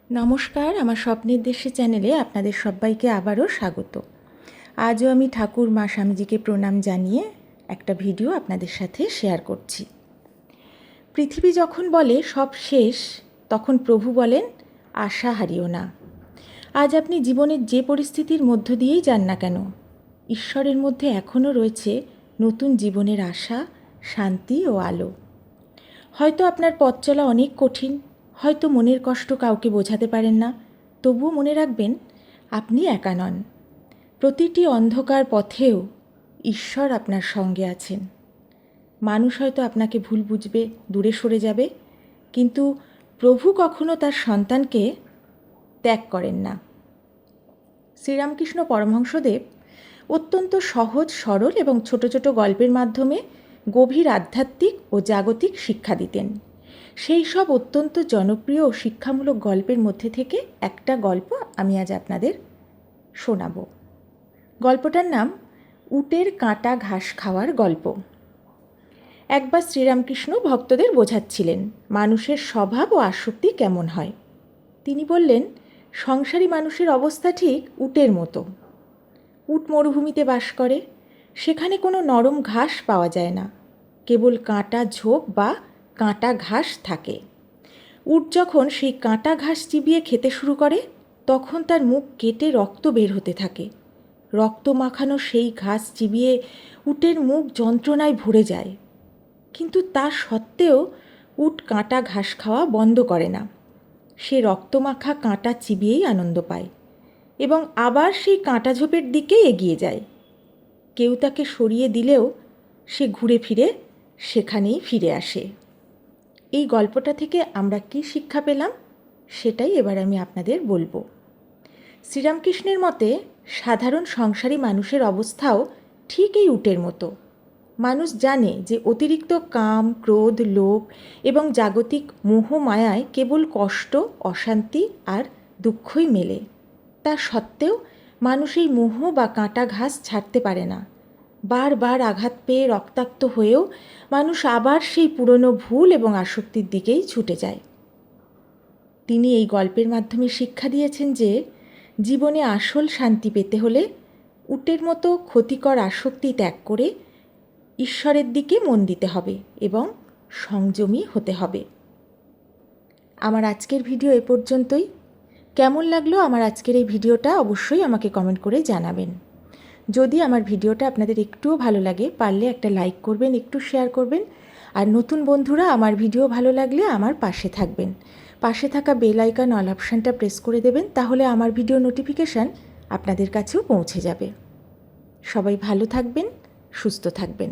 নমস্কার, আমার স্বপ্নের দেশে চ্যানেলে আপনাদের সবাইকে আবারও স্বাগত। আজও আমি ঠাকুর মা স্বামীজিকে প্রণাম জানিয়ে একটা ভিডিও আপনাদের সাথে শেয়ার করছি। পৃথিবী যখন বলে সব শেষ, তখন প্রভু বলেন আশা হারিও না। আজ আপনি জীবনের যে পরিস্থিতির মধ্য দিয়েই যান না কেন, ঈশ্বরের মধ্যে এখনও রয়েছে নতুন জীবনের আশা, শান্তি ও আলো। হয়তো আপনার পথ চলা অনেক কঠিন, হয়তো মনের কষ্ট কাউকে বোঝাতে পারেন না, তবুও মনে রাখবেন আপনি একা নন। প্রতিটি অন্ধকার পথেও ঈশ্বর আপনার সঙ্গে আছেন। মানুষ হয়তো আপনাকে ভুল বুঝবে, দূরে সরে যাবে, কিন্তু প্রভু কখনো তার সন্তানকে ত্যাগ করেন না। শ্রীরামকৃষ্ণ পরমহংসদেব অত্যন্ত সহজ সরল এবং ছোট ছোট গল্পের মাধ্যমে গভীর আধ্যাত্মিক ও জাগতিক শিক্ষা দিতেন। সেই সব অত্যন্ত জনপ্রিয় ও শিক্ষামূলক গল্পের মধ্যে থেকে একটা গল্প আমি আজ আপনাদের শোনাব। গল্পটার নাম উটের কাঁটা ঘাস খাওয়ার গল্প। একবার শ্রীরামকৃষ্ণ ভক্তদের বোঝাচ্ছিলেন মানুষের স্বভাব ও আসক্তি কেমন হয়। তিনি বললেন, সংসারী মানুষের অবস্থা ঠিক উটের মতো। উট মরুভূমিতে বাস করে, সেখানে কোনো নরম ঘাস পাওয়া যায় না, কেবল কাঁটা ঝোপ বা কাঁটা ঘাস থাকে। উট যখন সেই কাঁটা ঘাস চিবিয়ে খেতে শুরু করে, তখন তার মুখ কেটে রক্ত বের হতে থাকে। রক্ত মাখানো সেই ঘাস চিবিয়ে উটের মুখ যন্ত্রণায় ভরে যায়, কিন্তু তা সত্ত্বেও উট কাঁটা ঘাস খাওয়া বন্ধ করে না। সে রক্তমাখা কাঁটা চিবিয়েই আনন্দ পায় এবং আবার সেই কাঁটা ঝোপের দিকেই এগিয়ে যায়। কেউ তাকে সরিয়ে দিলেও সে ঘুরে ফিরে সেখানেই ফিরে আসে। এই গল্পটা থেকে আমরা কি শিক্ষা পেলাম সেটাই এবার আমি আপনাদের বলবো। শ্রীরামকৃষ্ণের মতে সাধারণ সংসারী মানুষের অবস্থাও ঠিক এই উটের মতো। মানুষ জানে যে অতিরিক্ত কাম, ক্রোধ, লোভ এবং জাগতিক মোহ মায়ায় কেবল কষ্ট, অশান্তি আর দুঃখই মেলে। তা সত্ত্বেও মানুষ এই মোহ বা কাঁটা ঘাস ছাড়তে পারে না। বারবার আঘাত পেয়ে রক্তাক্ত হয়েও মানুষ আবার সেই পুরনো ভুল এবং আসক্তির দিকেই ছুটে যায়। তিনি এই গল্পের মাধ্যমে শিক্ষা দিয়েছেন যে জীবনে আসল শান্তি পেতে হলে উটের মতো ক্ষতিকর আসক্তি ত্যাগ করে ঈশ্বরের দিকে মন দিতে হবে এবং সংযমী হতে হবে। আমার আজকের ভিডিও এ পর্যন্তই। কেমন লাগলো আমার আজকের এই ভিডিওটা অবশ্যই আমাকে কমেন্ট করে জানাবেন। যদি আমার ভিডিওটা আপনাদের একটুও ভালো লাগে, পারলে একটা লাইক করবেন, একটু শেয়ার করবেন। আর নতুন বন্ধুরা আমার ভিডিও ভালো লাগলে আমার পাশে থাকবেন। পাশে থাকা বেল আইকন অল অপশানটা প্রেস করে দেবেন, তাহলে আমার ভিডিও নোটিফিকেশান আপনাদের কাছেও পৌঁছে যাবে। সবাই ভালো থাকবেন, সুস্থ থাকবেন।